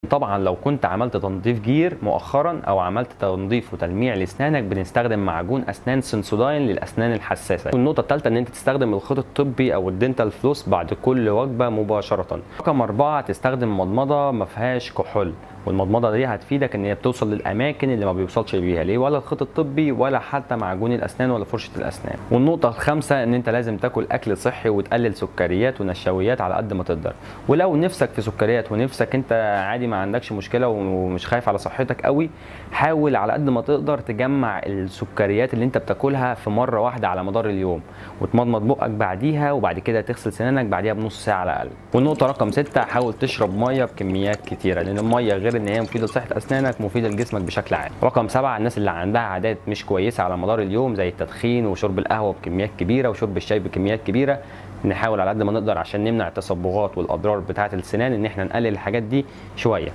طبعا لو كنت عملت تنظيف جير مؤخرا او عملت تنظيف وتلميع لاسنانك، بنستخدم معجون اسنان سنسوداين للاسنان الحساسه. والنقطه الثالثه ان انت تستخدم الخيط الطبي او الدنتال فلوس بعد كل وجبه مباشره. رقم 4 تستخدم مضمضه ما فيهاش كحول، والمضمضه دي هتفيدك ان هي بتوصل للاماكن اللي ما بيوصلش بيها ليه ولا الخيط الطبي ولا حتى معجون الاسنان ولا فرشه الاسنان. والنقطه الخامسه ان انت لازم تاكل اكل صحي وتقلل سكريات ونشويات على قد ما تقدر. ولو نفسك في سكريات ونفسك انت عادي ما عندكش مشكله ومش خايف على صحتك قوي، حاول على قد ما تقدر تجمع السكريات اللي انت بتاكلها في مره واحده على مدار اليوم، وتمضمض بقك بعديها، وبعد كده تغسل سنانك بعديها بنص ساعه على الاقل. والنقطه رقم 6 حاول تشرب ميه بكميات كتيره، لان الميه غير ان هي مفيده لصحه اسنانك مفيده لجسمك بشكل عام. رقم 7 الناس اللي عندها عادات مش كويسه على مدار اليوم زي التدخين وشرب القهوه بكميات كبيره وشرب الشاي بكميات كبيره، نحاول على قد ما نقدر عشان نمنع التصبغات والاضرار بتاعه السنان ان احنا نقلل الحاجات دي شويه.